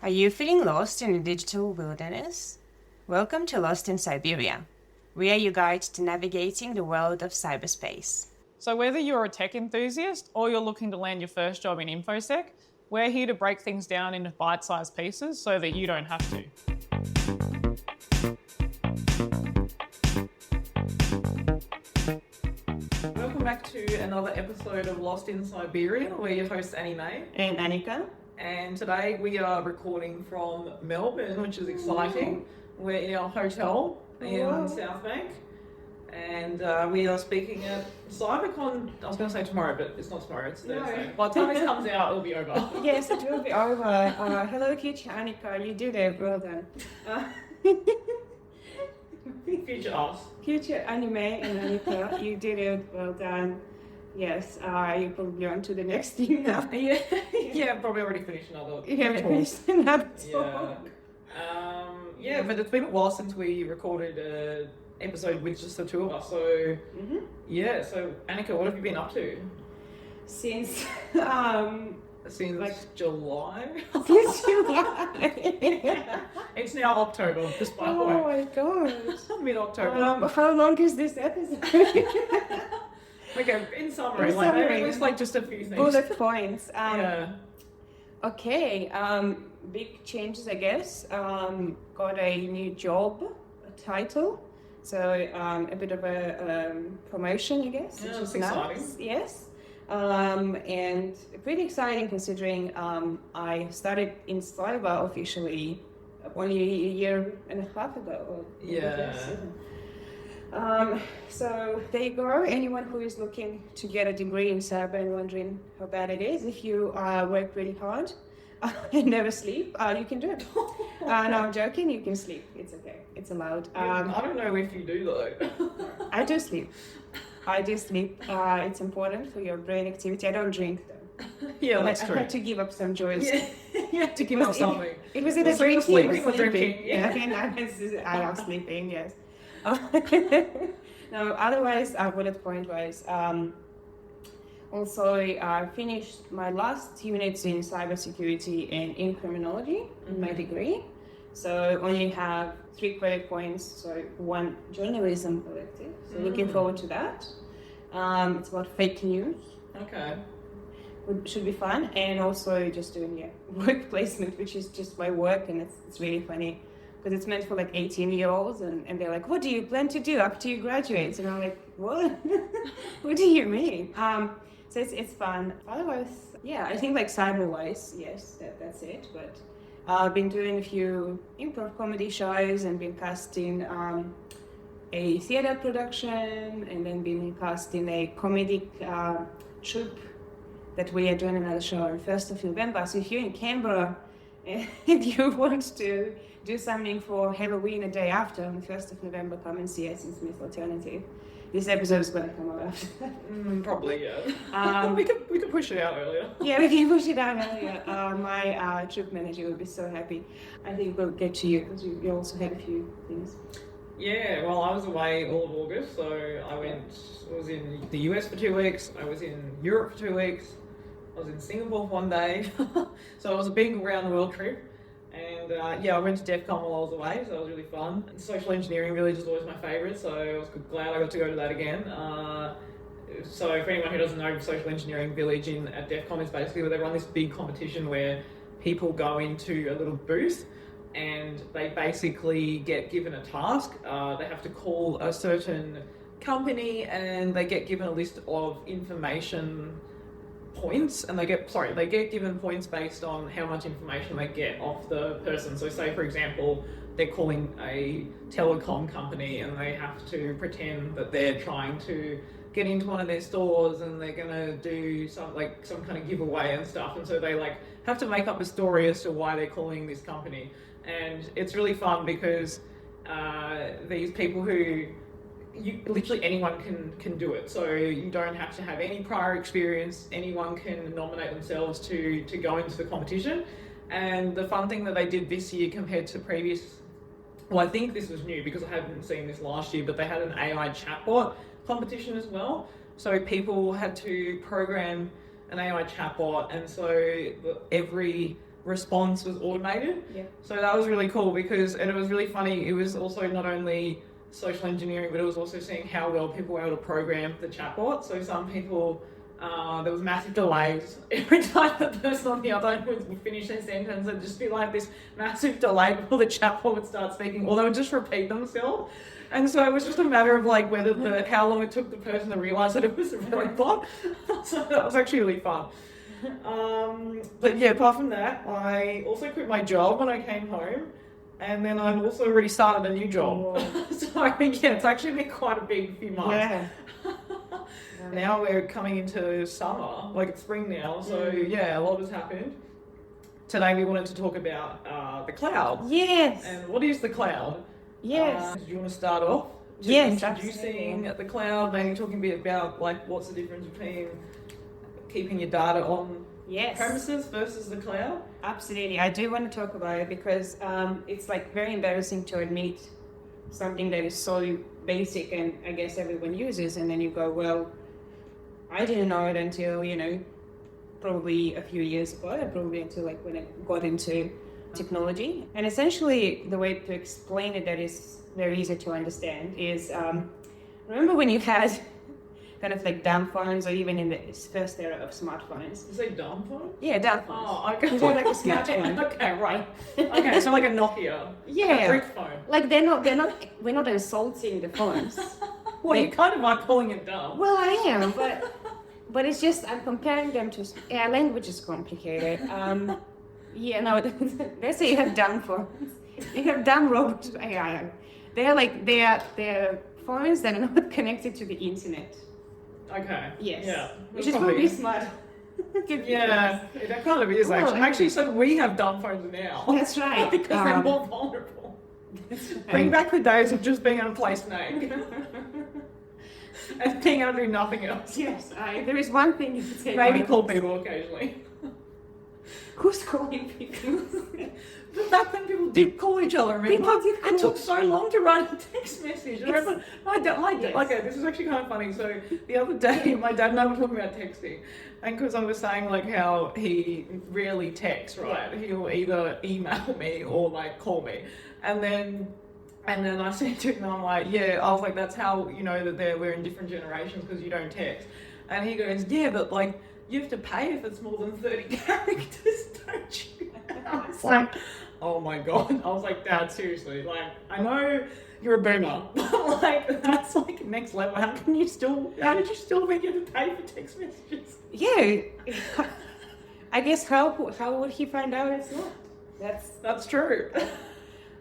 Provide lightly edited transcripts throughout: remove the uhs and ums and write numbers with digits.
Are you feeling lost in a digital wilderness? Welcome to Lost in Cyberia. We are your guide to navigating the world of cyberspace. So whether you're a tech enthusiast or you're looking to land your first job in InfoSec, we're here to break things down into bite-sized pieces so that you don't have to. Welcome back to another episode of Lost in Cyberia. We're your hosts Annie May And Annika? and today we are recording from Melbourne, which is exciting. We're in our hotel in South Bank. And we are speaking at CyberCon. I was going to say tomorrow, but it's not tomorrow, it's Thursday. By the time this comes out, it'll be over. Yes, it will be over. Hello, future Annika. You did it. Well done. Future us. Future Anime and Annika, you did it. Well done. Yes, you're probably on to the next thing now. Yeah, probably already finished another Finished another talk. But it's been a while since we recorded an episode with just the two of us. So, so Annika, what have you been up to? Since Since July? Since July. It's now October, just by the way. Oh my god. Mid-October. How long is this episode? Okay, in summary, it's like just a few things. Bullet points. Okay. Okay, big changes, I guess. Got a new job title, so a bit of a promotion, I guess. Yeah, which that's is exciting. Nice. Yes. And pretty exciting considering I started in cyber officially only a year and a half ago. So there you go. Anyone who is looking to get a degree in cyber and wondering how bad it is, if you work really hard and never sleep, you can do it. No, I'm joking. You can sleep. It's okay. It's allowed. I don't know if you do though. I do sleep. It's important for your brain activity. I don't drink though. Yeah, that's true. I had to give up some joys. Yeah, you have to give up something. It was in a Sleeping, sleeping. yeah. I love sleeping, yes. No, otherwise, bullet point wise, also I finished my last units in cybersecurity and in criminology in my degree. So only have 3 credit points, so 1 journalism elective. So looking forward to that. It's about fake news. Okay. Should be fun, and also just doing work placement, which is just my work, and it's really funny because it's meant for like 18-year-olds, and they're like, "What do you plan to do after you graduate?" And I'm like, "What? What do you mean?" So it's fun. Otherwise, I think like cyber-wise, yes, that's it. But I've been doing a few improv comedy shows and been cast in a theatre production, and then been cast in a comedic troupe that we are doing another show on 1st of November. So if you're in Canberra and you want to do something for Halloween a day after, on the 1st of November, come and see us in Smith Alternative. This episode is going to come out after that. Probably, yeah. We could push it out earlier. Yeah, we can push it out earlier. My trip manager will be so happy. I think we'll get to you because you also had a few things. Yeah, well, I was away all of August, so I was in the US for 2 weeks, I was in Europe for 2 weeks, I was in Singapore for 1 day, so it was a big round the world trip. And I went to DEF CON while I was away, so that was really fun. And social engineering really just always my favourite, so I was glad I got to go to that again. So for anyone who doesn't know, Social Engineering Village at DEF CON is basically where they run this big competition where people go into a little booth and they basically get given a task. They have to call a certain company and they get given a list of information points, and they get given points based on how much information they get off the person. So say for example they're calling a telecom company and they have to pretend that they're trying to get into one of their stores and they're gonna do some kind of giveaway and stuff, and so they have to make up a story as to why they're calling this company. And it's really fun because these people who literally anyone can do it, so you don't have to have any prior experience. Anyone can nominate themselves to go into the competition. And the fun thing that they did this year compared to previous, well, I think this was new because I hadn't seen this last year, but they had an AI chatbot competition as well. So people had to program an AI chatbot, and so every response was automated. Yeah. So that was really cool and it was really funny. It was also not only social engineering, but it was also seeing how well people were able to program the chatbot. So some people, there was massive delays every time the person on the other end would finish their sentence. It'd just be like this massive delay before the chatbot would start speaking, or they would just repeat themselves. And so it was just a matter of like how long it took the person to realise that it was a robot. So that was actually really fun. But yeah, apart from that, I also quit my job when I came home, and then I've also already started a new job. So I think it's actually been quite a big few months. Yeah. Now we're coming into summer, like it's spring now, so yeah, a lot has happened. Today we wanted to talk about the cloud. Yes. And what is the cloud? Yes. Do you want to start off? Yes. Introducing the cloud, maybe talking a bit about like what's the difference between keeping your data on premises versus the cloud? Absolutely. I do want to talk about it because it's like very embarrassing to admit something that is so basic and I guess everyone uses, and then you go, well, I didn't know it until, probably a few years ago, probably until like when I got into technology. And essentially the way to explain it that is very easy to understand is, remember when you had kind of like dumb phones, or even in the first era of smartphones? You say dumb phone? Yeah, dumb phones. Oh, okay. They're like a smartphone. Okay, right. Okay, so like a Nokia. Yeah. A brick phone. Like we're not insulting the phones. Well, you kind of are calling it dumb. Well, I am, but it's just, I'm comparing them to, language is complicated. Let's say you have dumb phones. You have dumb robots. They're phones that are not connected to the internet. Okay. Yes. Yeah. Which is probably smart. Yeah, that kind of is actually. Actually, so we have dumb phones now. That's right. Because they're more vulnerable. Bring back the days of just being able to play Snake. And being able to do nothing else. Yes, there is one thing you could say. Maybe call people occasionally. Who's calling people? But back then people did call each other. People did call. It took so long to write a text message. Remember, Yes. okay, this is actually kind of funny. So the other day, my dad and I were talking about texting, and because I was saying like how he rarely texts, right? Yeah. He'll either email me or like call me, and then I said to him, I'm like, yeah, I was like, that's how you know that we're in different generations because you don't text, and he goes, yeah, but like you have to pay if it's more than 30 characters, don't you? I was like, oh my god. I was like, Dad, seriously, like, I know you're a boomer, but like, that's like next level. How did you still think you had to pay for text messages? Yeah. I guess how would he find out it's not? That's true.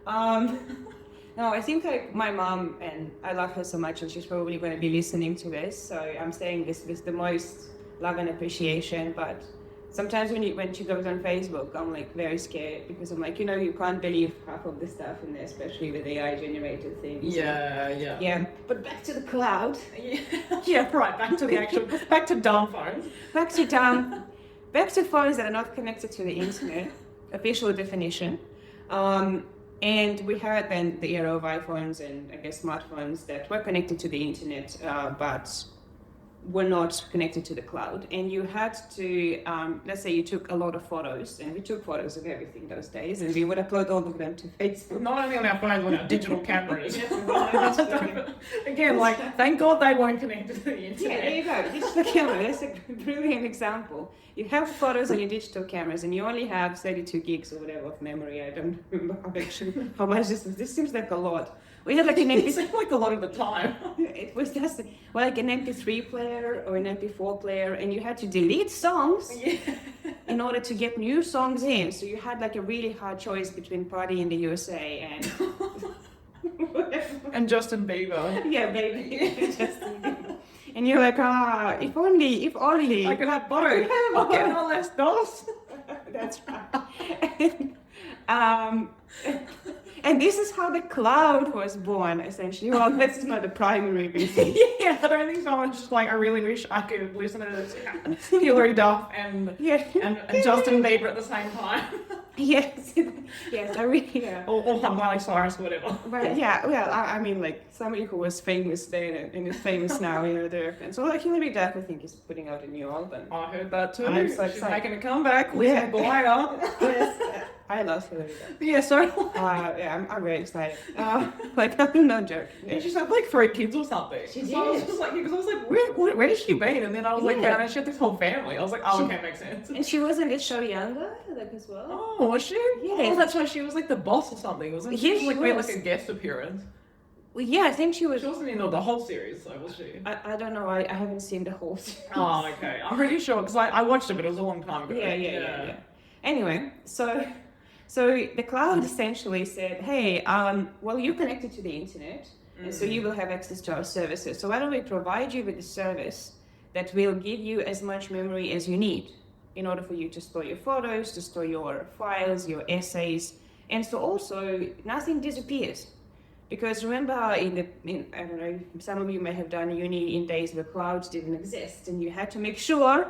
No, I think like my mom, and I love her so much, and she's probably going to be listening to this, so I'm saying this with the most love and appreciation, but sometimes when she goes on Facebook, I'm like very scared because I'm like, you can't believe half of the stuff in there, especially with AI generated things. Yeah. But back to the cloud. Yeah, right. Back to dumb phones. Back to phones that are not connected to the internet. Official definition. And we had then the era of iPhones and I guess smartphones that were connected to the internet, but were not connected to the cloud, and you had to, let's say you took a lot of photos, and we took photos of everything those days, and we would upload all of them to Facebook. Not only on our phones, on our digital cameras. Again, like, thank God they weren't connected to the internet. Yeah, there you go, digital camera, that's a brilliant example. You have photos on your digital cameras, and you only have 32 gigs or whatever of memory. I don't remember how much this is. This seems like a lot. We had like an MP3. It seemed like a lot of the time. It was just like an MP3 player or an MP4 player, and you had to delete songs in order to get new songs in. So you had like a really hard choice between Party in the USA and and Justin Bieber. Yeah, baby. Justin Bieber. And you're like, if only. I could have both. Okay, no less dos. That's right. And this is how the cloud was born, essentially. Well, that's not the primary reason. Yeah, I don't think someone's just like, I really wish I could listen to Hilary Duff and Justin Bieber at the same time. Yes, yes, I really, yeah. or Miley Cyrus, whatever. But yeah, well, I mean, like somebody who was famous then and is famous now, and so like Hilary Duff, I think, is putting out a new album. I heard that too. I'm so She's excited. making a comeback. Yeah. Boyer. Yes, I love Hilary Duff. Yeah, so. Yeah, I'm very excited. Like, I'm not joking. And she's had like 3 kids or something. She So I was did. just like, because I was like, where has she been? And then I was like, Yeah. and she had this whole family. I was like, oh, okay, makes sense. And she was in this show Younger, like as well. Oh, was she? Yeah. Oh, that's why she was like the boss or something, wasn't she? Yeah, She like she made was. like a guest appearance. Well, yeah, I think she was. She wasn't in the whole series, though, was she? I don't know. I haven't seen the whole series. Oh, okay. I'm pretty sure because I watched it, but it was a long time ago. Yeah. Anyway, so the cloud essentially said, hey, well, you're connected to the internet, and so you will have access to our services. So why don't we provide you with a service that will give you as much memory as you need in order for you to store your photos, to store your files, your essays, and so also nothing disappears. Because remember, I don't know, some of you may have done uni in days where clouds didn't exist, and you had to make sure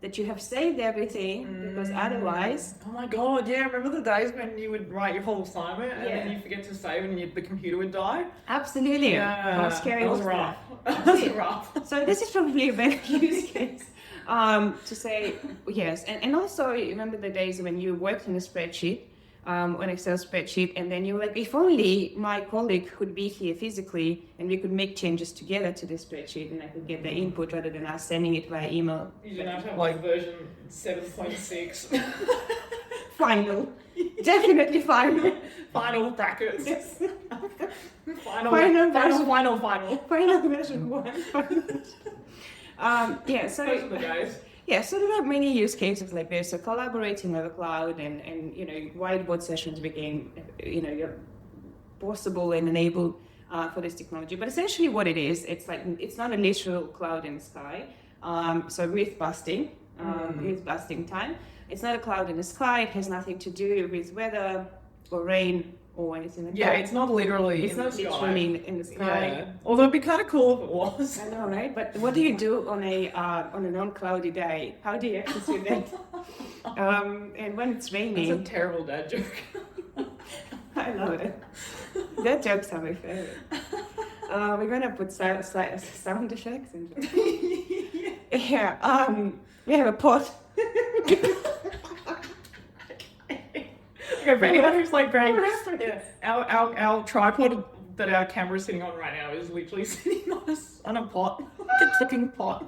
that you have saved everything, because otherwise... Oh my god, yeah, remember the days when you would write your whole assignment and then Yeah. you forget to save and the computer would die? Absolutely. How scary that was was rough. that? That was rough. So this is probably a better use case to say yes. And also remember the days when you worked in a spreadsheet, an Excel spreadsheet, and then you were like, if only my colleague could be here physically and we could make changes together to the spreadsheet and I could get the input rather than us sending it via email. You didn't have to have like version 7.6. Final. Definitely final. Final brackets. Yes. Final Version 1. Yeah, so... Those are the guys. Yeah, so there are many use cases like this. So collaborating with the cloud and whiteboard sessions became, possible and enabled for this technology. But essentially what it is, it's not a literal cloud in the sky. So myth busting time. It's not a cloud in the sky. It has nothing to do with weather or rain or anything like that. Yeah, it's not literally It's in not the sky. literally in the sky. Yeah. Although it'd be kind of cool if it was. I know, right? But what do you do on a non-cloudy day? How do you access your data? And when it's raining, That's a terrible dad joke. I love it. That jokes are my favorite. We're gonna put sound effects in. Yeah. We have a pot. Okay, for anyone who's like very, yeah, our tripod that our camera's sitting on right now is literally sitting on a pot, like a cooking pot.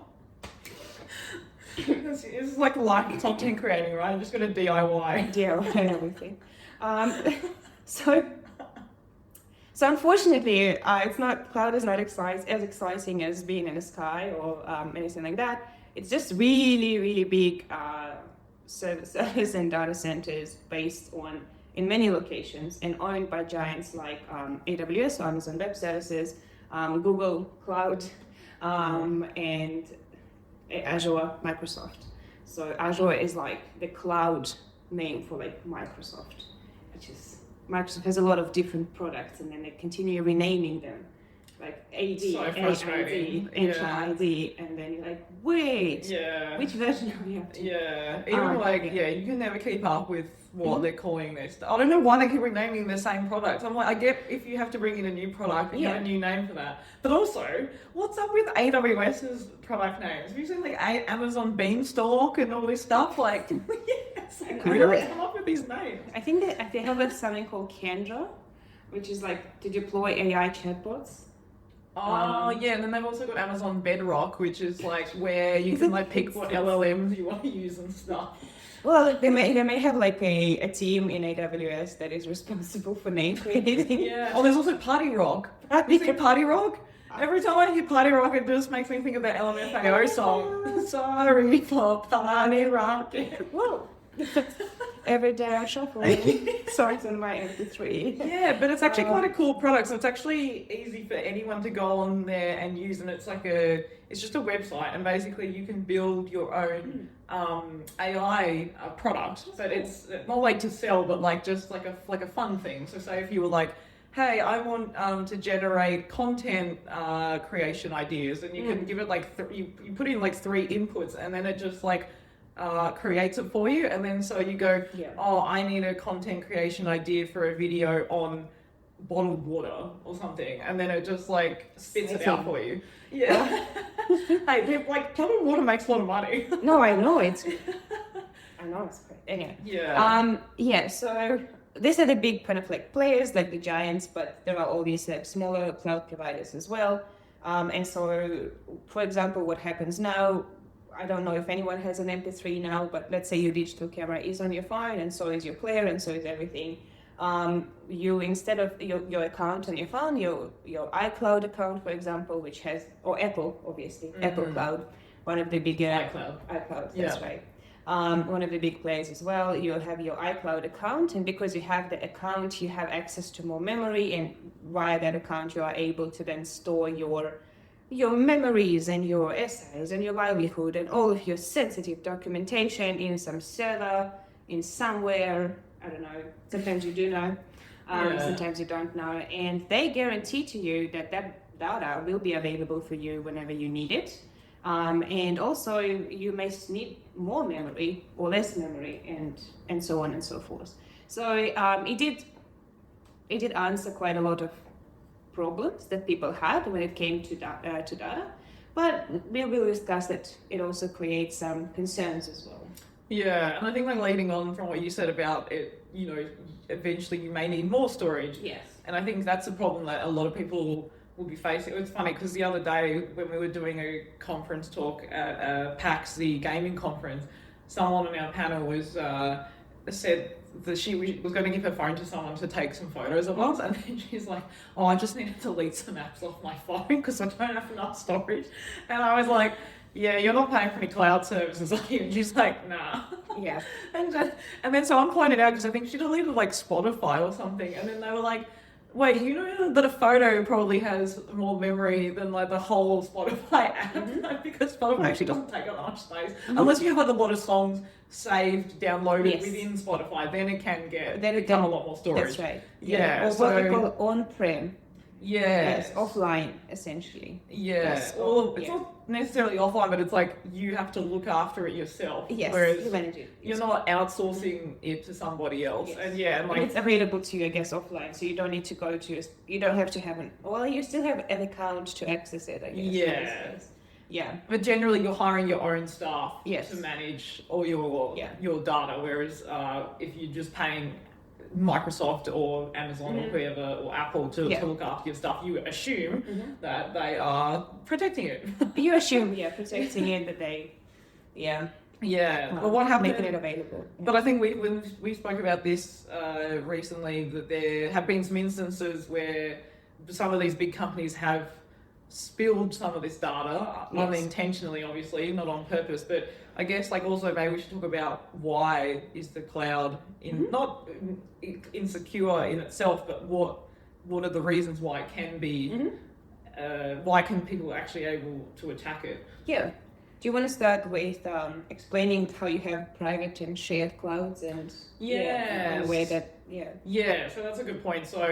This is like life content creating, right? I'm just gonna DIY. Yeah, and everything. So unfortunately, cloud is not as exciting as being in the sky or anything like that. It's just really, really big servers and data centers based in many locations and owned by giants like AWS, so Amazon Web Services, Google Cloud, and Azure, Microsoft. So Azure is like the cloud name for like Microsoft, which is Microsoft has a lot of different products and then they continue renaming them. Like AD, So frustrating. AID, and then you're like, wait, Yeah. which version are we up to? Yeah. Even you can never keep up with what they're calling this. I don't know why they keep renaming the same product. I'm like, I get if you have to bring in a new product and have a new name for that. But also, what's up with AWS's product names? Have you seen like Amazon Beanstalk and all this stuff? Like, yes, where do they come up with these names? I think that they have something called Kendra, which is like to deploy AI chatbots. Yeah, and then they've also got Amazon Bedrock, which is like where you can like pick what LLMs you want to use and stuff. Well, they may have like a team in AWS that is responsible for name creating. Yeah. Oh, there's also Party Rock. You see Party Rock? Every time I hear Party Rock, it just makes me think of that LMFAO song. Sorry for Party Rock. Whoa. Every day I shuffle songs on my MP3. Yeah, but it's actually quite a cool product. So it's actually easy for anyone to go on there and use, and it's like it's just a website, and basically you can build your own AI product. So it's not like to sell, but like just like a fun thing. So say if you were like, hey, I want to generate content creation ideas, and you can give it like you put in like 3 inputs, and then it just like creates it for you, and then so you go, Yeah. oh, I need a content creation idea for a video on bottled water or something, and then it just like spits it out for you. Yeah. Hey, like bottled water makes a lot of money. No, I know it's great. Anyway. Yeah. So these are the big kind of like players, like the giants, but there are all these like smaller cloud providers as well. And so, for example, what happens now, I don't know if anyone has an MP3 now, but let's say your digital camera is on your phone, and so is your player, and so is everything. You, instead of your account on your phone, your iCloud account, for example, which has, or Apple, obviously, Apple Cloud, one of the bigger iCloud, that's right. One of the big players as well. You'll have your iCloud account, and because you have the account, you have access to more memory, and via that account, you are able to then store your memories and your essays and your livelihood and all of your sensitive documentation in some server, in somewhere. I don't know. Sometimes you do know, sometimes you don't know, and they guarantee to you that data will be available for you whenever you need it. And also you may need more memory or less memory, and so on and so forth. So it did answer quite a lot of problems that people had when it came to data, but we will discuss that it also creates some concerns as well. Yeah, and I think like leading on from what you said about it, eventually you may need more storage. Yes. And I think that's a problem that a lot of people will be facing. It was funny because the other day when we were doing a conference talk at PAX, the gaming conference, someone on our panel was said that she was going to give her phone to someone to take some photos of us, and then she's like, oh, I just need to delete some apps off my phone because I don't have enough storage. And I was like, yeah, you're not paying for any cloud services, are you? And she's like, nah. Yeah. And then someone pointed out, because I think she deleted like Spotify or something, and then they were like, wait, you know that a photo probably has more memory than like the whole Spotify app? Because Spotify actually doesn't take up that much space. Unless you have like a lot of songs saved, downloaded within Spotify, then it can become a lot more storage. That's right. Yeah. Or what we call on-prem. Yeah. Yes, offline, essentially. Yeah. Yes. It's not necessarily offline, but it's like you have to look after it yourself. Yes, whereas you manage it. you're not outsourcing it to somebody else. Yes. And like it's available to you, I guess, offline, so you don't need to go to, you don't have to have you still have an account to access it, I guess. Yeah. Yeah. But generally you're hiring your own staff Yes. to manage all your data, whereas if you're just paying Microsoft or Amazon or whoever or Apple to look after your stuff, you assume that they are protecting it. You assume, protecting it, that they, Well, what happened? Making it available. But I think we spoke about this recently, that there have been some instances where some of these big companies have spilled some of this data, unintentionally, obviously, not on purpose, but I guess like also maybe we should talk about why is the cloud not insecure in itself, but what are the reasons why it can be, why can people actually able to attack it? Yeah. Do you want to start with explaining how you have private and shared clouds and the way that so that's a good point. So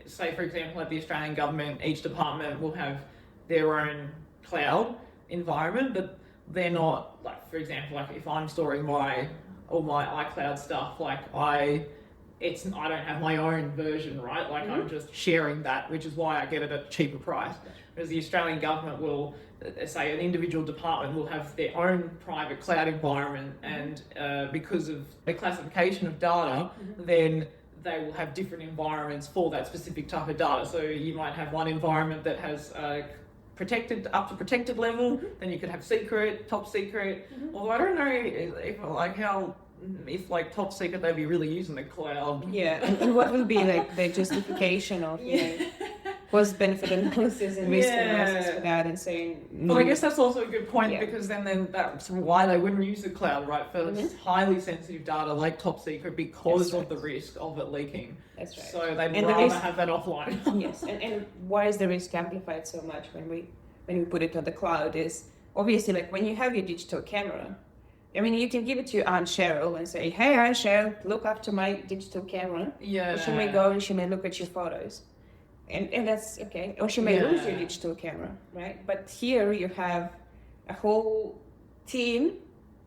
say for example at the Australian government, each department will have their own cloud environment, but they're not like, for example, like if I'm storing all my iCloud stuff, like I don't have my own version, right? Like I'm just sharing that, which is why I get it at a cheaper price. Whereas the Australian government will, say an individual department will have their own private cloud environment, and because of the classification of data, then they will have different environments for that specific type of data. So you might have one environment that has protected up to protected level, then you could have secret, top secret. Although I don't know if top secret they'd be really using the cloud. Yeah, and what will be like the justification of cost benefit analysis and risk analysis for that, and saying. But I guess that's also a good point because then that's why they wouldn't use the cloud, right? For highly sensitive data like top secret, because of the risk of it leaking. That's right. So they'd rather have that offline. Yes, and why is the risk amplified so much when we put it on the cloud is obviously like when you have your digital camera. I mean, you can give it to your Aunt Cheryl and say, hey, Aunt Cheryl, look after my digital camera. Yeah. And she may go and she may look at your photos. And that's okay. Or she may lose your digital camera, right? But here you have a whole team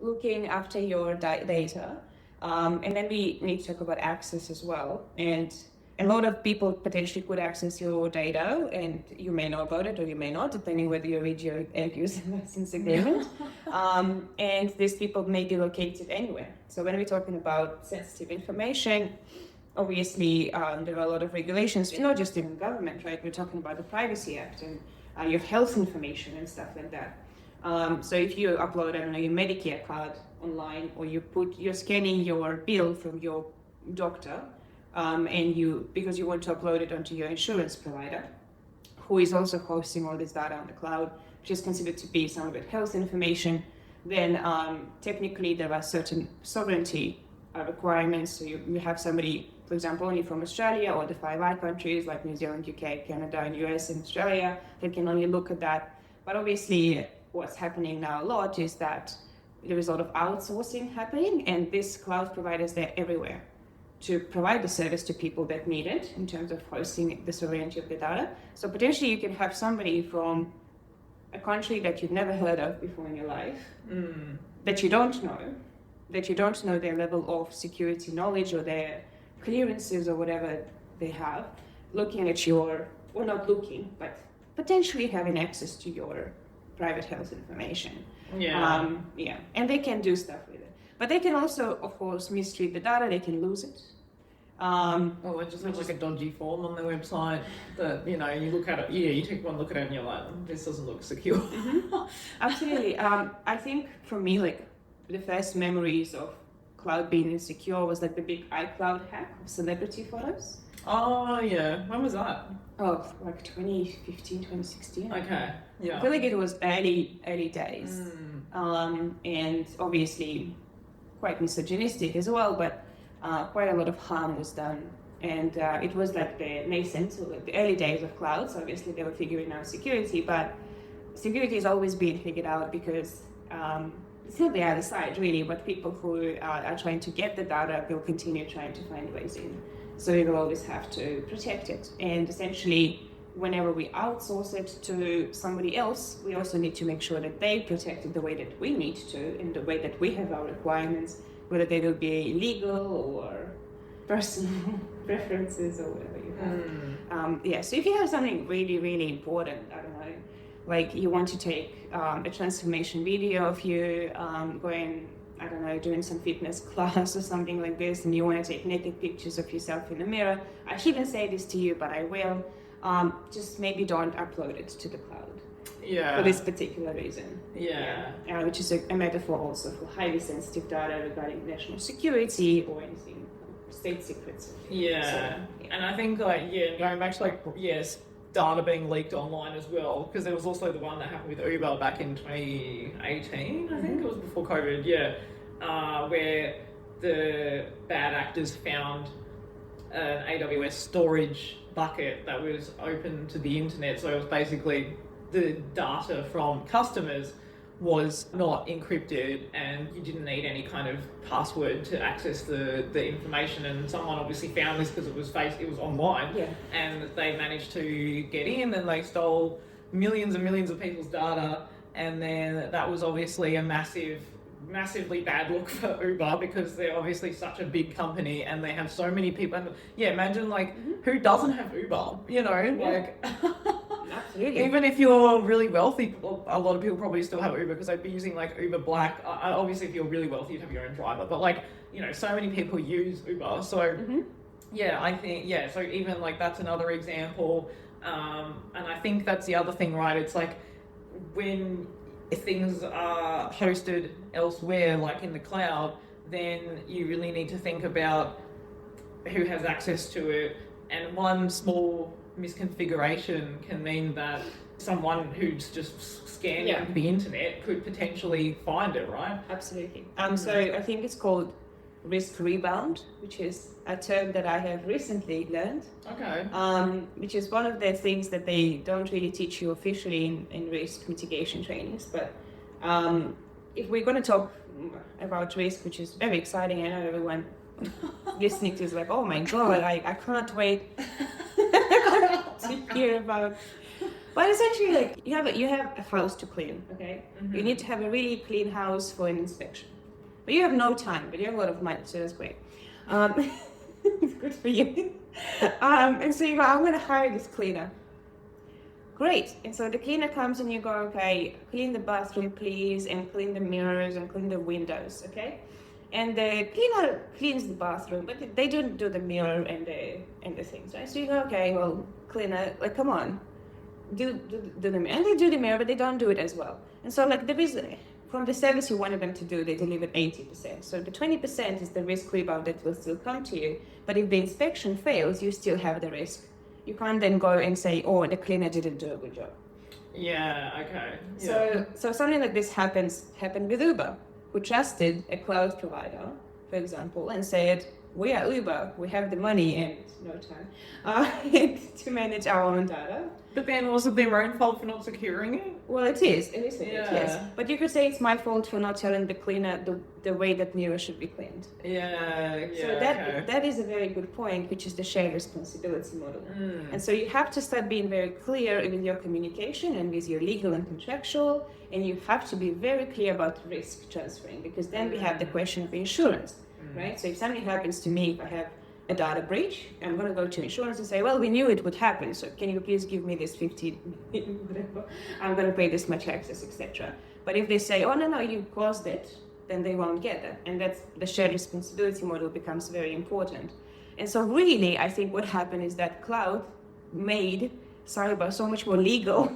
looking after your data. And then we need to talk about access as well. And a lot of people potentially could access your data, and you may know about it or you may not, depending whether you read your end user license agreement. And these people may be located anywhere. So when we're talking about sensitive information, obviously there are a lot of regulations, not just in government, right? We're talking about the Privacy Act and your health information and stuff like that. So if you upload, I don't know, your Medicare card online, or you're scanning your bill from your doctor, and because you want to upload it onto your insurance provider, who is also hosting all this data on the cloud, which is considered to be some of it health information, then technically there are certain sovereignty requirements. So you have somebody, for example, only from Australia or the 5 countries like New Zealand, UK, Canada, and US and Australia that can only look at that. But obviously what's happening now a lot is that there is a lot of outsourcing happening, and these cloud providers, they're everywhere to provide the service to people that need it in terms of hosting the sovereignty of the data. So potentially you can have somebody from a country that you've never heard of before in your life, that you don't know their level of security knowledge or their clearances or whatever they have, looking at or not looking, but potentially having access to your private health information. Yeah. And they can do stuff with it. But they can also, of course, mistreat the data, they can lose it. Or they just have like a dodgy form on their website that, you look at it, you take one look at it and you're like, this doesn't look secure. Absolutely. I think for me, like, the first memories of cloud being insecure was like the big iCloud hack of celebrity photos. Oh, yeah. When was that? Oh, like 2015, 2016. Okay, yeah. I feel like it was early days. And obviously quite misogynistic as well, but quite a lot of harm was done. And it was like the nascent, so like the early days of clouds. Obviously they were figuring out security, but security is always being figured out because it's not the other side really, but people who are trying to get the data will continue trying to find ways in. So we will always have to protect it. And essentially, whenever we outsource it to somebody else, we also need to make sure that they protect it the way that we need to, in the way that we have our requirements, whether they will be legal or personal preferences or whatever you have. So if you have something really, really important, I don't know, like you want to take a transformation video of you going, I don't know, doing some fitness class or something like this, and you want to take naked pictures of yourself in the mirror, I shouldn't say this to you, but I will. Just maybe don't upload it to the cloud. Yeah. For this particular reason. Yeah. Which is a metaphor also for highly sensitive data regarding national security or anything, state secrets. Yeah. And I think going back to data being leaked online as well, because there was also the one that happened with Uber back in 2018, I think it was before COVID, where the bad actors found an AWS storage bucket that was open to the internet. So it was basically the data from customers was not encrypted, and you didn't need any kind of password to access the information. And someone obviously found this because it was online, and they managed to get in, and they stole millions and millions of people's data. And then that was obviously a massively bad look for Uber, because they're obviously such a big company and they have so many people. And imagine who doesn't have Uber, Absolutely. Even if you're really wealthy, a lot of people probably still have Uber because they'd be using Uber Black. Obviously if you're really wealthy you'd have your own driver, but so many people use Uber. So I think so even that's another example. And I think that's the other thing, right? It's when things are hosted elsewhere, like in the cloud, then you really need to think about who has access to it. And one small misconfiguration can mean that someone who's just scanning the internet could potentially find it, right? Absolutely. So I think it's called risk rebound, which is a term that I have recently learned. Okay. Which is one of the things that they don't really teach you officially in risk mitigation trainings. But if we're going to talk about risk, which is very exciting, I know everyone listening to is like, oh my god, I can't wait to hear about But essentially, like you have a house to clean. Okay, you need to have a really clean house for an inspection. But you have no time, but you have a lot of money, so that's great. It's good for you. And so you go, I'm going to hire this cleaner. Great. And so the cleaner comes and you go, okay, clean the bathroom, please, and clean the mirrors and clean the windows, okay? And the cleaner cleans the bathroom, but they don't do the mirror and the things, right? So you go, okay, well, cleaner, like, come on, do the mirror. And they do the mirror, but they don't do it as well. And so, like, there is, from the service you wanted them to do, they delivered 80%. So the 20% is the risk rebound that will still come to you. But if the inspection fails, you still have the risk. You can't then go and say, oh, the cleaner didn't do a good job. Yeah, okay. So something like this happened with Uber, who trusted a cloud provider, for example, and said, we are Uber, we have the money and no time to manage our own data. But then was it their own fault for not securing it? Well, it is, yes. But you could say it's my fault for not telling the cleaner the way that mirror should be cleaned. Yeah. So that is a very good point, which is the shared responsibility model. And so you have to start being very clear with your communication and with your legal and contractual, and you have to be very clear about risk transferring, because then we have the question of insurance, right? So if something happens to me, if I have a data breach, I'm going to go to insurance and say, well, we knew it would happen, so can you please give me this 50, I'm going to pay this much access, etc. But if they say, oh, no, you caused it, then they won't get that. And that's the shared responsibility model becomes very important. And so really, I think what happened is that cloud made cyber so much more legal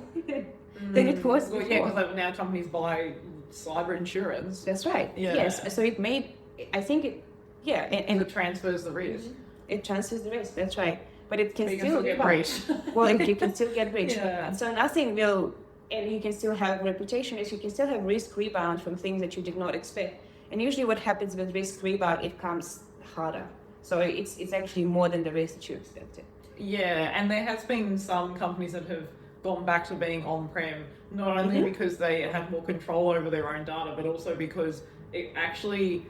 than it was before. Well, yeah, because now companies buy cyber insurance. That's right. Yeah. Yes. So it made, I think it, yeah. And it transfers the risk. It transfers the risk, that's right. But it can still get breached. Well, you can still get breached. Yeah. So nothing will, and you can still have reputation risk, you can still have risk rebound from things that you did not expect. And usually what happens with risk rebound, it comes harder. So it's actually more than the risk that you expected. Yeah, and there has been some companies that have gone back to being on-prem, not only because they have more control over their own data, but also because it actually,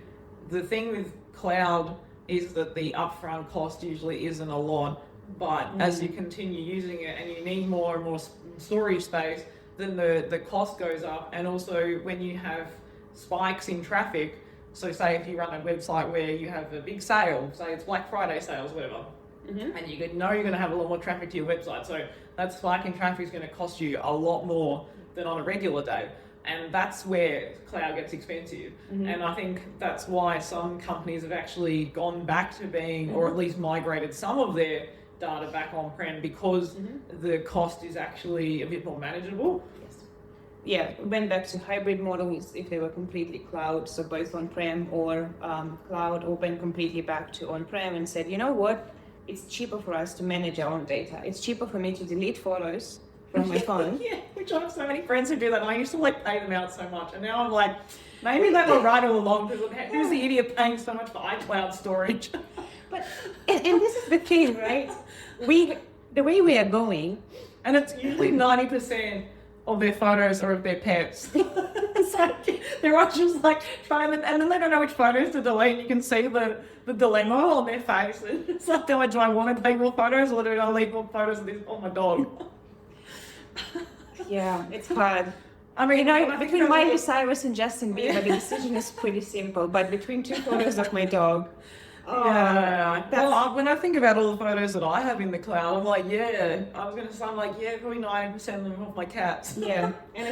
the thing with cloud is that the upfront cost usually isn't a lot, but as you continue using it and you need more and more storage space, then the cost goes up. And also when you have spikes in traffic, so say if you run a website where you have a big sale, say it's Black Friday sales, whatever, and you know you're going to have a lot more traffic to your website, so that spike in traffic is going to cost you a lot more than on a regular day. And that's where cloud gets expensive. And I think that's why some companies have actually gone back to being, or at least migrated some of their data back on-prem, because the cost is actually a bit more manageable. Yes. Yeah, went back to hybrid models if they were completely cloud, so both on-prem or cloud, or went completely back to on-prem and said, you know what, it's cheaper for us to manage our own data. It's cheaper for me to delete photos from my phone. Yeah, which I have so many friends who do that, and I used to pay them out so much, and now I'm like, maybe they were right all along, because who's the idiot paying so much for iCloud storage? But and this is the thing, right? The way we are going, and it's usually 90% of their photos are of their pets. So they're all just like trying, and then they don't know which photos to delete. You can see the dilemma on their face. It's like, do I want to take more photos, or do I leave more photos of this on my dog? Yeah, it's hard. I mean, between Miley Cyrus and Justin Bieber, the decision is pretty simple. But between two photos of my dog, well, when I think about all the photos that I have in the cloud, I'm like, probably 90% of them of my cats. Yeah, and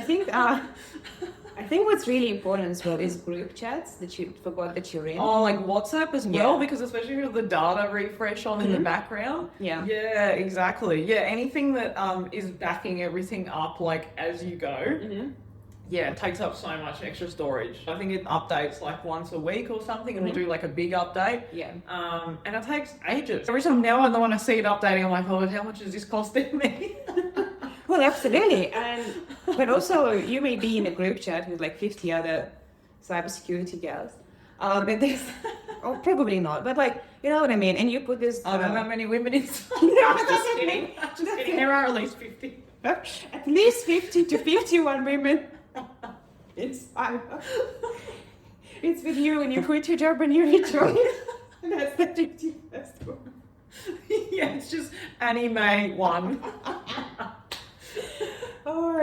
I think what's really important as well is group chats that you forgot that you're in. Oh, like WhatsApp as well, because especially with the data refresh on in the background. Yeah. Yeah, exactly. Yeah, anything that is backing everything up like as you go. Yeah, it takes up so much extra storage. I think it updates like once a week or something, and we'll do like a big update. Yeah. And it takes ages. Every time now I want to see it updating, I'm like, oh, how much is this costing me? Well, absolutely. But also, you may be in a group chat with like 50 other cybersecurity gals. And there's, oh, probably not, but like, you know what I mean? And you put this... I don't know that many women inside. No, just kidding. Just kidding. There are at least 50. At least 50 to 51 women. It's with you, and you quit your job and you rejoin. That's the 51st one. Yeah, it's just Annie Mae 1.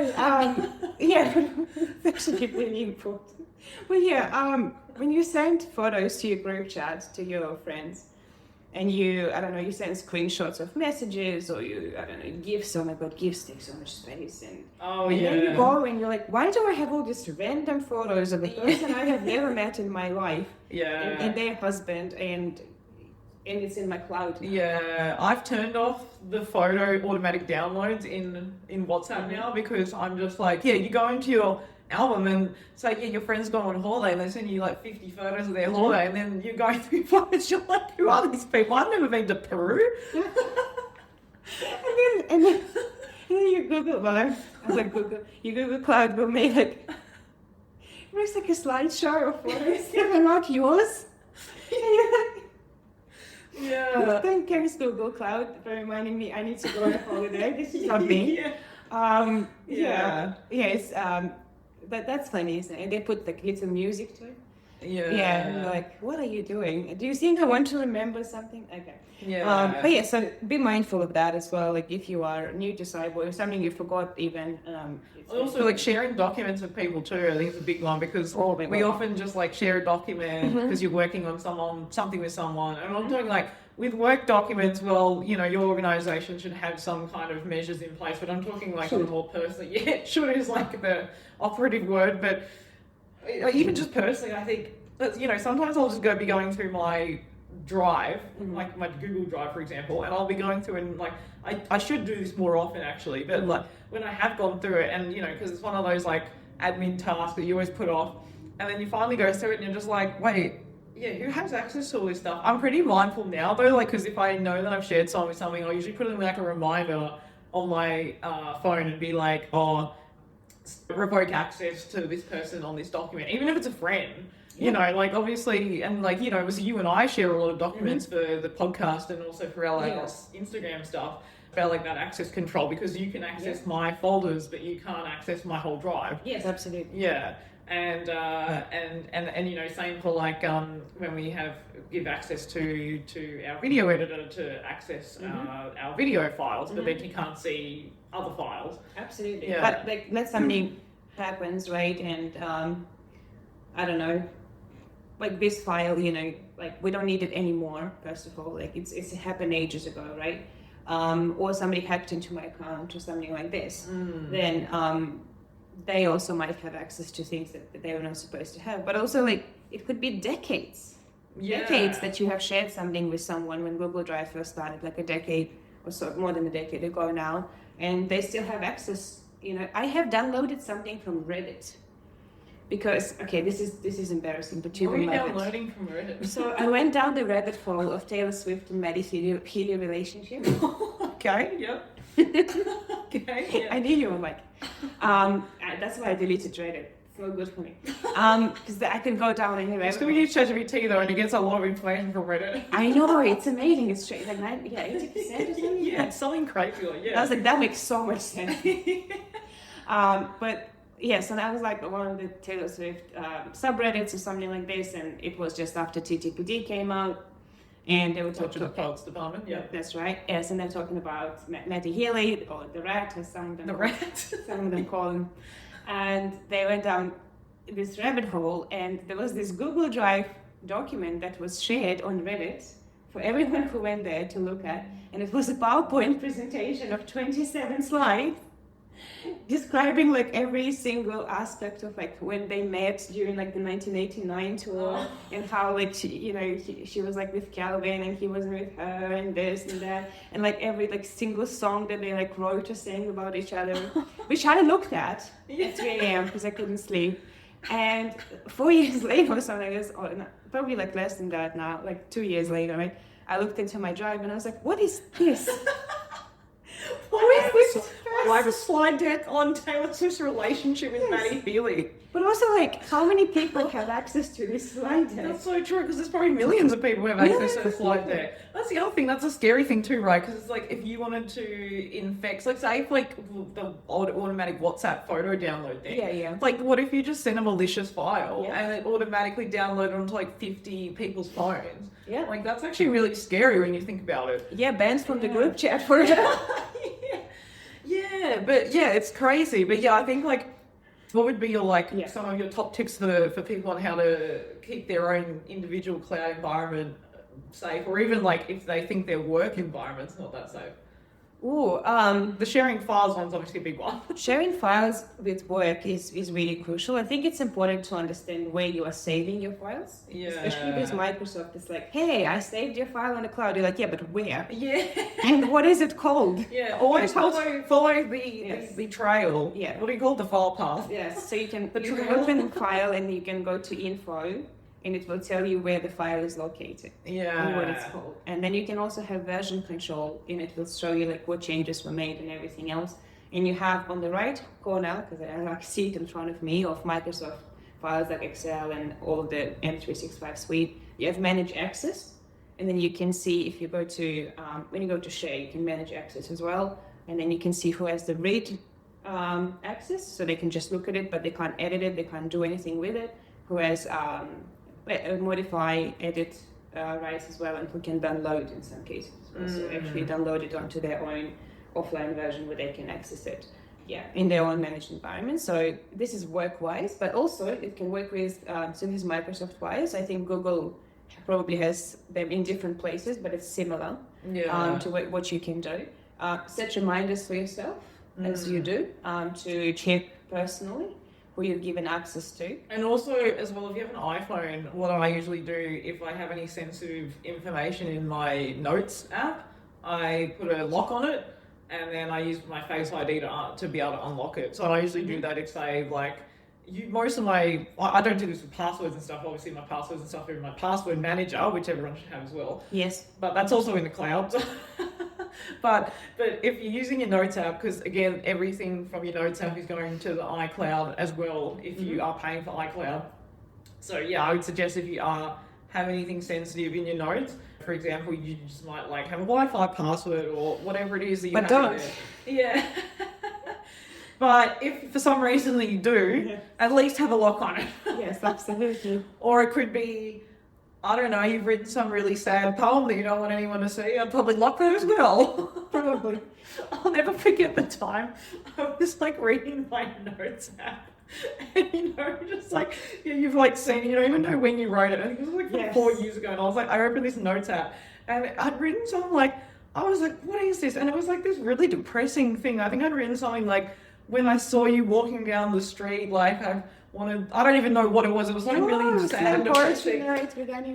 sorry. Yeah, it's actually really important. But yeah, when you send photos to your group chat to your friends, and you, I don't know, you send screenshots of messages, or you, I don't know, gifs. Oh my god, gifs take so much space. And then you go and you're like, why do I have all these random photos of the person I have never met in my life? And their husband, and it's in my cloud. Yeah, I've turned off the photo automatic downloads in WhatsApp now, because I'm just like, you go into your album and say, your friend's gone on holiday, and they send you like 50 photos of their holiday, and then you're going through photos, you're like, who are these people? I've never been to Peru. and then you Google, well, I was like, you Google Cloud will make like, it looks like a slideshow of photos that are not yours. And you're like, thanks Google Cloud for reminding me I need to go on a holiday. This is not me. It's but that's funny, isn't it? And they put like little music to it. And like, what are you doing? Do you think I want to remember something? Okay. But so be mindful of that as well. Like if you are new to cyber or something you forgot even. Also, like sharing documents with people too, I think is a big one, because we often just like share a document because you're working on something with someone. And I'm doing like with work documents, well, your organisation should have some kind of measures in place, but I'm talking like more personally. Yeah, should is like the operative word, but even just personally, I think, sometimes I'll just be going through my drive, like my Google Drive, for example, and I'll be going through and like, I should do this more often actually, but like when I have gone through it and, because it's one of those like admin tasks that you always put off, and then you finally go through it and you're just like, wait, who has access to all this stuff? I'm pretty mindful now though, like, because if I know that I've shared something with something, I'll usually put in like a reminder on my phone and be like, revoke access to this person on this document, even if it's a friend. Like obviously, and like, it was you and I share a lot of documents for the podcast and also for our Instagram stuff about like that access control, because you can access my folders, but you can't access my whole drive. Yes, absolutely. Yeah. And same for like when we give access to our video editor to access our video files, but then you can't see other files. Absolutely. But like let something happens, right? And I don't know, like this file, like we don't need it anymore. First of all, like it's happened ages ago, right? Or somebody hacked into my account or something like this. Then they also might have access to things that they were not supposed to have. But also, like, it could be decades that you have shared something with someone when Google Drive first started, like a decade or so, more than a decade ago now, and they still have access. I have downloaded something from Reddit because, this is embarrassing, but you What are you downloading from Reddit? So I went down the rabbit hole of Taylor Swift and Maddie Healy relationship. Okay, yep. Okay, yeah. I knew you were like, that's why I deleted Reddit. It's not good for me. Because I can go down anywhere. It's going to use ChatGPT though, and it gets a lot of information from Reddit. I know, it's amazing. It's straight like 80% or something. Yeah, it's something crazy. I was like, that makes so much sense. But yes, and I was like one of the Taylor Swift subreddits or something like this, and it was just after TTPD came out. And they were talking about the Politics Department, that's right. Yes, and they're talking about Maddie Healy, or the Rat, as some of them call him. And they went down this rabbit hole, and there was this Google Drive document that was shared on Reddit for everyone who went there to look at, and it was a PowerPoint presentation of 27 slides describing like every single aspect of like when they met during like the 1989 tour, and how like she was like with Calvin and he wasn't with her, and this and that, and like every like single song that they like wrote or sang about each other, which I looked at 3 a.m. because I couldn't sleep. And 4 years later or something like this, or no, probably like less than that now, like 2 years later, right? I looked into my drive and I was like, what is this? Why have a slide deck on Taylor Swift's relationship with Maddie Healy? But also, like, how many people have access to this slide deck? That's so true, because there's probably millions of people who have access to the slide deck. That's the other thing, that's a scary thing too, right? Because it's like, if you wanted to infect, like, say, if, like, the automatic WhatsApp photo download thing. Yeah. Like, what if you just send a malicious file and it automatically downloaded onto, like, 50 people's phones? Yeah. Like, that's actually really scary when you think about it. Yeah, bans from the group chat for it. Yeah, but yeah, it's crazy. But yeah, I think like, what would be your like Yeah. some of your top tips for people on how to keep their own individual cloud environment safe, or even like if they think their work environment's not that safe? Ooh, The sharing files one's obviously a big one. sharing files with work is really crucial. I think it's important to understand where you are saving your files. Yeah. Especially with Microsoft, it's like, hey, I saved your file on the cloud. You're like, yeah, but where? Yeah. And what is it called? Yeah. Always follow the, Yes. the trail. Yeah. What do you call it? The file path? Yes, so you can trail. open the file and you can go to info and it will tell you where the file is located Yeah. and what it's called. And then you can also have version control and it will show you like what changes were made and everything else. And you have on the right corner, because I like see it in front of me, of Microsoft files like Excel and all of the M365 suite, you have manage access. And then you can see if you go to, when you go to share, you can manage access as well. And then you can see who has the read access, so they can just look at it, but they can't edit it, they can't do anything with it. Who has modify, edit, write as well, and who can download in some cases as well. So actually download it onto their own offline version where they can access it. Yeah, in their own managed environment. So this is work-wise, but also it can work with, so this is Microsoft-wise. I think Google probably has them in different places, but it's similar to what you can do. Set reminders for yourself as you do to check personally who you've given access to. And also, as well, if you have an iPhone, what I usually do if I have any sensitive information in my Notes app, I put a lock on it, and then I use my Face ID to be able to unlock it. So I usually do that if, say, like, most of my, I don't do this with passwords and stuff. Obviously, my passwords and stuff are in my password manager, which everyone should have as well. Yes. But that's also in the cloud. But if you're using your Notes app, because again, everything from your Notes app is going to the iCloud as well if you are paying for iCloud. So yeah, I would suggest if you have anything sensitive in your notes, for example, you just might like have a Wi-Fi password or whatever it is that you But have don't. there. Yeah. But if for some reason that you do, at least have a lock on it. Yes, absolutely. Or it could be, I don't know, you've written some really sad poem that you don't want anyone to see. I'd probably lock that as well. Probably. I'll never forget the time I was like reading my Notes app. And you know, just like you've like seen, you don't even know when you wrote it. I think it was like Yes. 4 years ago, and I was like, I opened this Notes app, and I'd written something like, I was like, what is this? And it was like this really depressing thing. I think I'd written something like, when I saw you walking down the street, like I don't even know what it was. It was like really sad and depressing.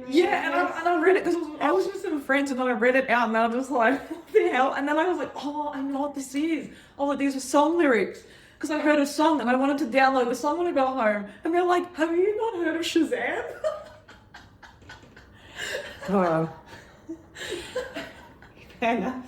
Yeah, and I read it because I was with some friends, and then I read it out, and I was just like, what the hell? And then I was like, oh, I know what this is. Oh, like these are song lyrics. Because I heard a song and I wanted to download the song when I got home. And they're like, have you not heard of Shazam? Oh. Fair enough.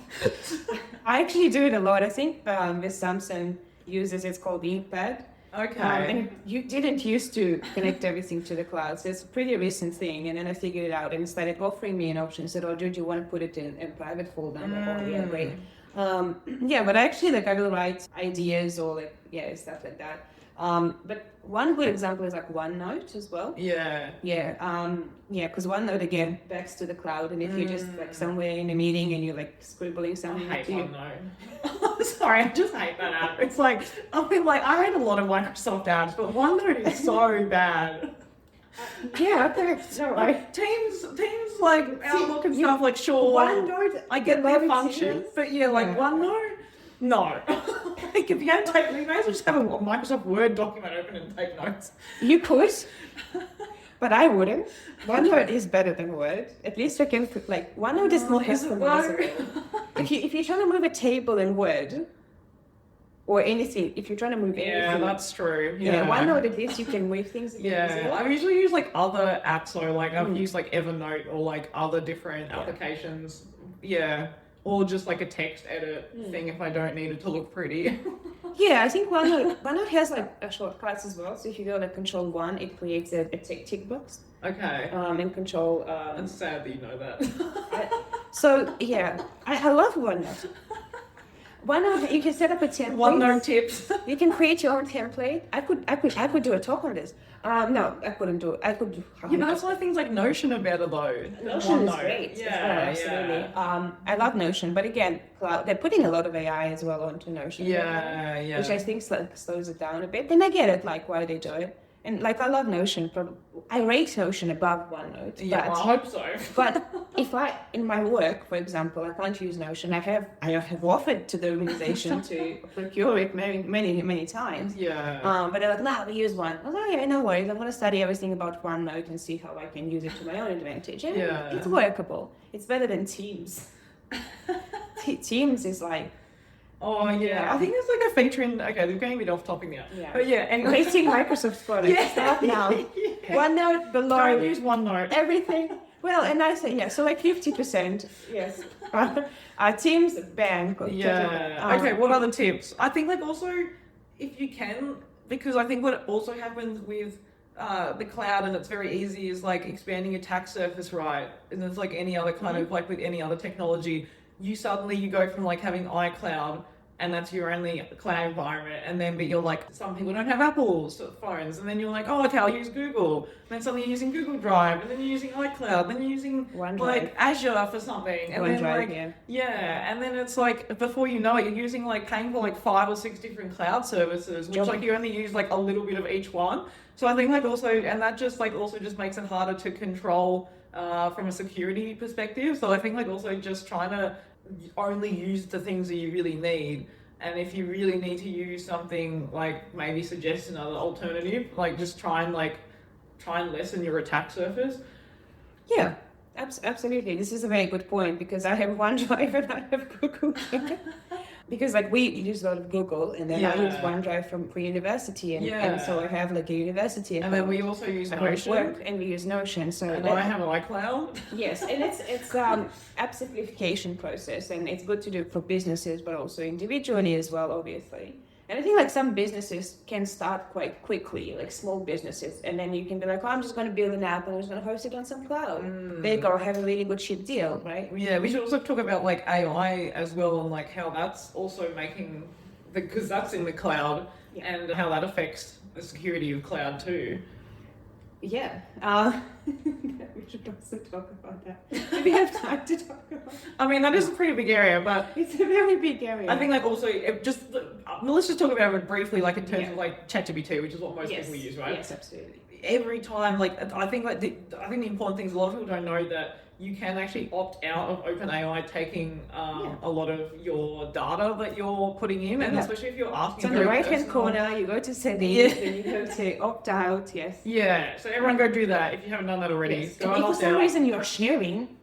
I actually do it a lot. I think with Samsung users, it's called Inkpad. Okay. And you didn't used to connect everything to the cloud, so it's a pretty recent thing. And then I figured it out and it started offering me an option. I said, oh, do you want to put it in a private folder? I'm like, oh, yeah, great. Yeah, but actually, like, I will write ideas or like, yeah, stuff like that. But one good example is like OneNote as well. Yeah. Yeah, because OneNote again backs to the cloud, and if you're just like somewhere in a meeting and you're like scribbling something, I hate you- OneNote. Sorry, I just hate that app. It's like, I mean, like, I read a lot of Microsoft apps, but OneNote is so bad. yeah, okay, so Like, Teams, like, Outlook and stuff, like, sure, OneNote, I get love their it function, serious. but yeah, like, Yeah. OneNote, no. Like, if you don't take, you may as well just have a Microsoft Word document open and take notes. you could, but I wouldn't. OneNote is better than Word. At least I can like OneNote is not Is it customizable. If you're trying to move a table in Word or anything, if you're trying to move Yeah, anything, that's true. yeah, OneNote at least you can move things. Yeah, I usually use like other apps, so like I've used like Evernote or like other different applications. Yeah, or just like a text edit thing if I don't need it to look pretty. Yeah, I think OneNote has like shortcuts as well. So if you go like Control 1, it creates a tick box. Okay. And Control. It's sad that you know that. So yeah, I love OneNote. OneNote, you can set up a template. OneNote tips. You can create your own template. I could do a talk on this. No, I couldn't do it. I could do. Yeah, but that's why things like Notion are better though. Notion is great. Yeah, absolutely. I love Notion, but again, they're putting a lot of AI as well onto Notion. Yeah. Which I think slows it down a bit. Then I get it, like why they do it. And like I love Notion, but I rate Notion above OneNote. Yeah, I hope so. But if in my work, for example, I can't use Notion, I have offered to the organization to procure it many times. Yeah. But they're like, no, we use one. I was like, yeah, no worries. I'm going to study everything about OneNote and see how I can use it to my own advantage. And it's workable. It's better than Teams. Teams is like. Oh yeah, I think there's like a feature in. Okay, we're going a bit off topic now. Yeah. But yeah, anyway. Creating Microsoft products. Yeah. Start now. OneNote below. Don't use OneNote. Everything. Well, and I say so like 50%. Yes. Teams bank. Yeah. Okay. What other tips? I think like also if you can, because I think what also happens with the cloud, and it's very easy, is like expanding your attack surface, right? And it's like any other kind of like with any other technology. You go from like having iCloud and that's your only cloud environment, and then but you're like, some people don't have Apple's phones, and then you're like, oh okay, I'll use Google. Then suddenly you're using Google Drive, and then you're using iCloud, then you're using OneDrive. like Azure for something, and then OneDrive, like and then it's like before you know it, you're using like paying for like 5 or 6 different cloud services, which like you only use like a little bit of each one. So I think like also, and that just like also just makes it harder to control from a security perspective. So I think like also just trying to only use the things that you really need, and if you really need to use something, like maybe suggest another alternative, like just try and lessen your attack surface. Yeah, absolutely. This is a very good point, because I have OneDrive and I have Google. Because like we use a lot of Google, and then I use OneDrive for university, and so I have like a university. And then we also use Notion. Work, and we use Notion. So and I have iCloud. Yes, and it's app simplification process, and it's good to do for businesses, but also individually as well, obviously. And I think like some businesses can start quite quickly, like small businesses, and then you can be like, oh, I'm just going to build an app and I'm just going to host it on some cloud. They go have a really good cheap deal, right? Yeah, we should also talk about like AI as well, and like how that's also making, because that's in the cloud, and how that affects the security of cloud too. Yeah, we should also talk about that. Do we have time to talk about that? I mean, that is a pretty big area, but it's a very big area. I think like also let's just talk about it briefly, like in terms of like ChatGPT, which is what most people use, right? Yes, absolutely. Every time, like I think the important thing is a lot of people don't know that you can actually opt out of OpenAI taking a lot of your data that you're putting in, and especially if you're asking. So in the right-hand corner, you go to settings, and you go to opt out. Yes. Yeah. So everyone go do that if you haven't done that already. Yes. If for some reason you're sharing,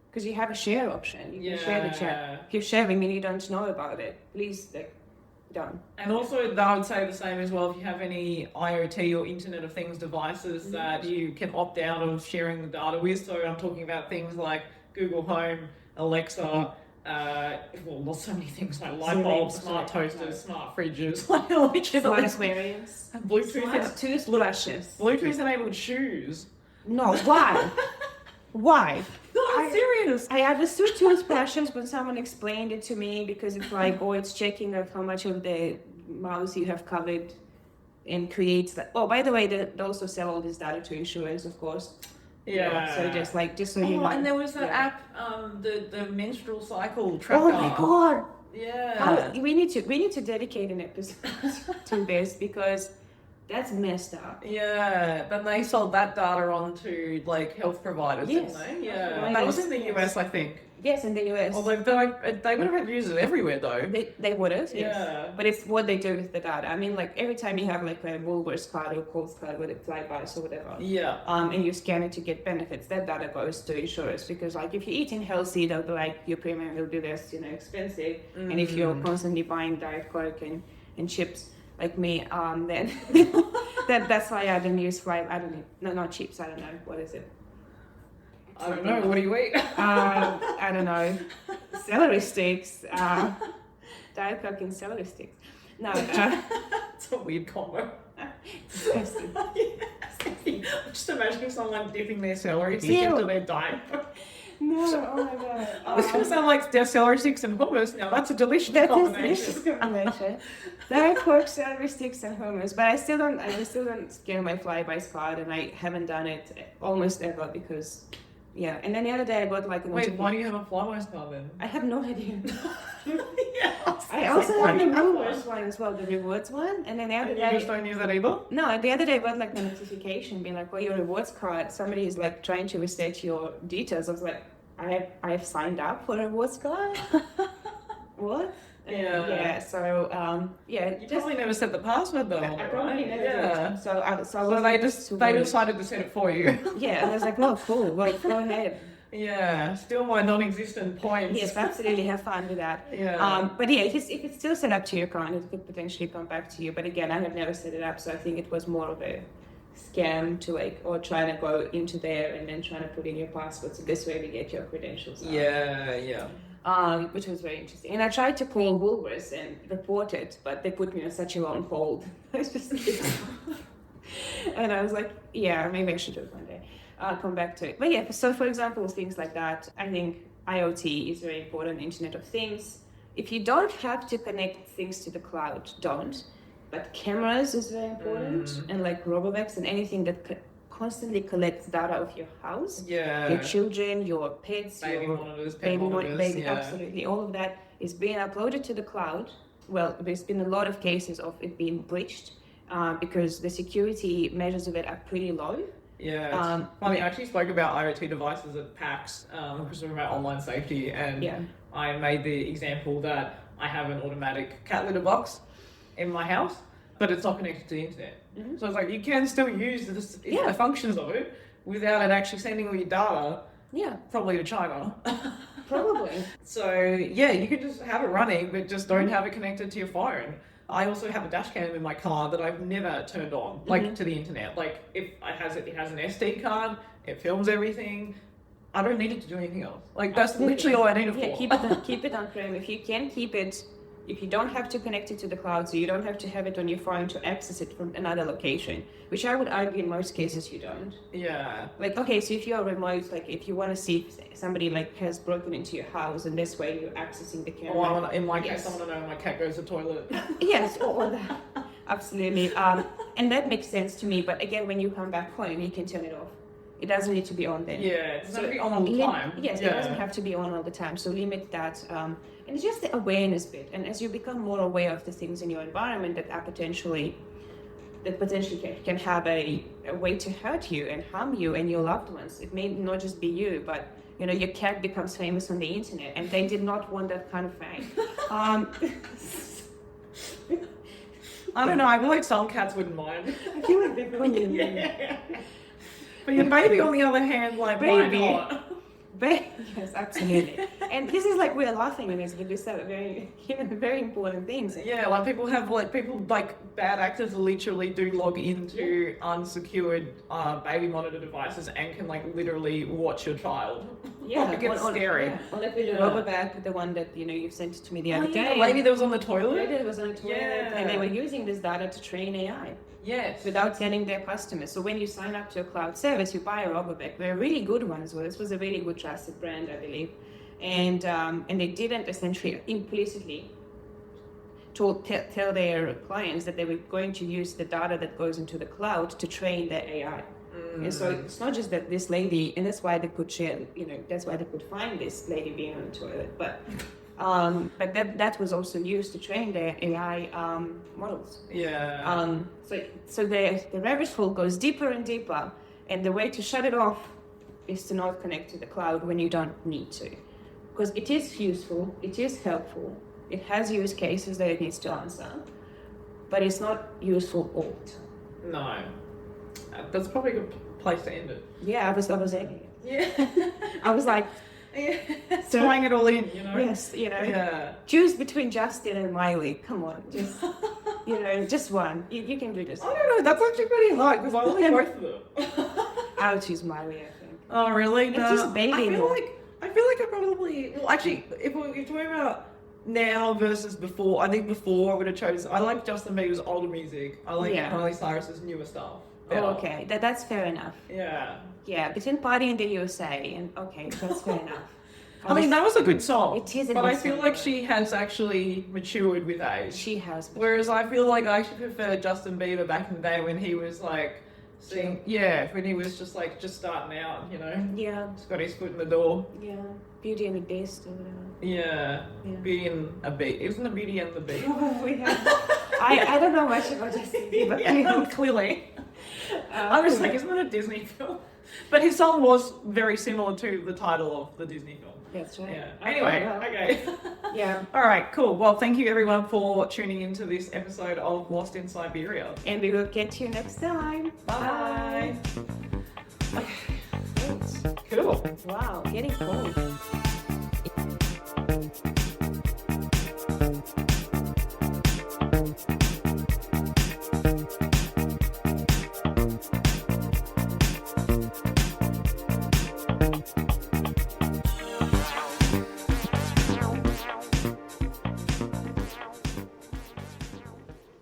because you have a share option, you can share the chat. If you're sharing and you don't know about it, please don't. And also, I would say the same as well. If you have any IoT or Internet of Things devices that you can opt out of sharing the data with, so I'm talking about things like Google Home, Alexa, well, so many things like light bulbs, smart toasters, smart fridges, like smart aquariums, Bluetooth, toothbrushes, Bluetooth enabled shoes. No, why? Why? No, I'm serious. I understood toothbrushes when someone explained it to me, because it's like, it's checking how much of the mouse you have covered, and creates that. Oh, by the way, they also sell all this data to insurance, of course. Yeah. So just so you know. And there was that app, the menstrual cycle tracker. Oh my god. Yeah. We need to dedicate an episode to this, because that's messed up. Yeah, then they sold that data on to like health providers, didn't they? Yeah, and that was in the US, I think. Yes, in the US. Although they would have had users everywhere though. They would have, yes. Yeah. But it's what they do with the data. I mean, like every time you have like a Woolworths card or Coles card with a Flybuys or whatever. Yeah. And you scan it to get benefits, that data goes to insurance, because like if you're eating healthy, they'll be like, your premium will be less, expensive. And if you're constantly buying Diet Coke and chips, like me, then that's why I don't use not chips, I don't know, what is it? I don't know, what do you eat? I don't know, celery sticks, Diet Coke and celery sticks. No, it's a weird combo. Disgusting. Just imagine someone dipping their celery stick into their Diet Coke. No, oh my god. It's going to sound like celery sticks and hummus. Now that's a delicious That is combination. delicious combination. There are pork, celery sticks, and hummus, but I still don't scan my flybys card, and I haven't done it almost ever because, yeah. And then the other day I bought like an. Wait, why do you have a Flywise card then? I have no idea. Yeah, I also have the rewards one as well, the rewards one, and then the other You day. just don't use that either? No, the other day I got like a notification being like, "Well, your rewards card, somebody is like trying to reset your details." I was like, I have signed up for a rewards card. What? Yeah. So yeah. You probably never set the password though. I probably never Yeah. did. So So they decided to set it for you. Yeah, and I was like, "Oh, cool. Well, go ahead." Yeah, still my non-existent points. Yes, absolutely. Have fun with that. Yeah. But yeah, if it's still set up to your account, it could potentially come back to you. But again, I have never set it up, so I think it was more of a scam to like, or trying to go into there and then trying to put in your password. So this way we get your credentials out. Yeah. Which was very interesting. And I tried to call Woolworths and report it, but they put me on such a long hold. It's just and I was like, yeah, maybe I should do it one day. I'll come back to it. But yeah, so for example, things like that, I think IoT is very important, Internet of Things. If you don't have to connect things to the cloud, don't. But cameras is very important, and like robovacs and anything that constantly collects data of your house, Yeah. your children, your pets, Baby your monitors, pet baby, monitors, baby, yeah. absolutely. All of that is being uploaded to the cloud. Well, there's been a lot of cases of it being breached because the security measures of it are pretty low. Yeah. I actually spoke about IoT devices at PAX, because we were about online safety, and Yeah. I made the example that I have an automatic cat litter box in my house, but it's not connected to the internet. Mhm. So it's like you can still use Yeah. the functions of it without it actually sending all your data, Yeah, probably to China. probably. So yeah, you can just have it running, but just don't have it connected to your phone. I also have a dash cam in my car that I've never turned on, like to the internet. Like if it has an SD card, it films everything. I don't need it to do anything else. Like that's literally all I need it Yeah, for. keep it on prem. If you can keep it, if you don't have to connect it to the cloud, so you don't have to have it on your phone to access it from another location, which I would argue in most cases you don't. Yeah. Like, okay, so if you're remote, like if you want to see if somebody like has broken into your house and this way you're accessing the camera. Or in my case, Yes. I want to know when my cat goes to the toilet. Yes, all that. Absolutely. And that makes sense to me. But again, when you come back home, you can turn it off. It doesn't need to be on then. Yeah, it's not be on all the time. Yes, yeah. it doesn't have to be on all the time. So limit that. And it's just the awareness bit. And as you become more aware of the things in your environment that potentially can have a way to hurt you and harm you and your loved ones. It may not just be you, but you know, your cat becomes famous on the internet, and they did not want that kind of fame. I don't know. I feel like some cats wouldn't mind. I feel like they're going in. Yeah. But your baby, on the other hand, like Baby. why not? But, yes, absolutely. And this is like we're laughing at this, but these are very, very important things. Yeah, like people bad actors literally do log into unsecured baby monitor devices and can like literally watch your child. Yeah, Like, it's scary. Yeah. Or like with the rubber bag, the one that you sent to me the other day. The lady that was on the The toilet. lady that was on the toilet, Yeah. and they were using this data to train AI Yes. without telling their customers. So when you sign up to a cloud service, you buy a rubber bag. They're really good ones. Well, this was a really good trusted brand, I believe, and they didn't essentially implicitly tell their clients that they were going to use the data that goes into the cloud to train their AI. And so it's not just that this lady, and that's why they could share, that's why they could find this lady being on the toilet, but that was also used to train their AI models. Yeah. So the rabbit hole goes deeper and deeper, and the way to shut it off is to not connect to the cloud when you don't need to, because it is useful, it is helpful, it has use cases that it needs to answer, but it's not useful all the time. No. That's probably a good place to end it. Yeah, I was egging it. Yeah. I was like, Yeah. Throwing it all in, yes, Yeah. choose between Justin and Miley. Come on, just just one. You can do this. I don't know, that's actually pretty hard because I like both of them. I'll choose Miley, I think. Oh really? It's No. just baby I feel milk. like I probably actually if you're talking about now versus before, I think before I would have chosen. I like Justin Bieber's older music. I like Yeah. Miley Cyrus's newer stuff. better. Oh, okay, that's fair enough. Yeah. Yeah, between Party in the USA and okay, that's fair enough. I mean, that was a good song. It is a but good I feel song, like though. she has actually matured with age. She has. Whereas I feel like I actually prefer Justin Bieber back in the day when he was like, when he was just starting out, you know. Yeah. Just got his foot in the door. Yeah. Beauty and the Beast or whatever. Yeah. Beauty and a Beast. Isn't it Beauty and the Beast? I don't know much about Justin Bieber. Yeah, clearly. I was like, isn't it a Disney film? But his song was very similar to the title of the Disney film. That's right. Yeah. Anyway, okay. Yeah. All right, cool. Well, thank you everyone for tuning into this episode of Lost in Cyberia. And we will get you next time. Bye. Bye. Cool. Wow, getting cold.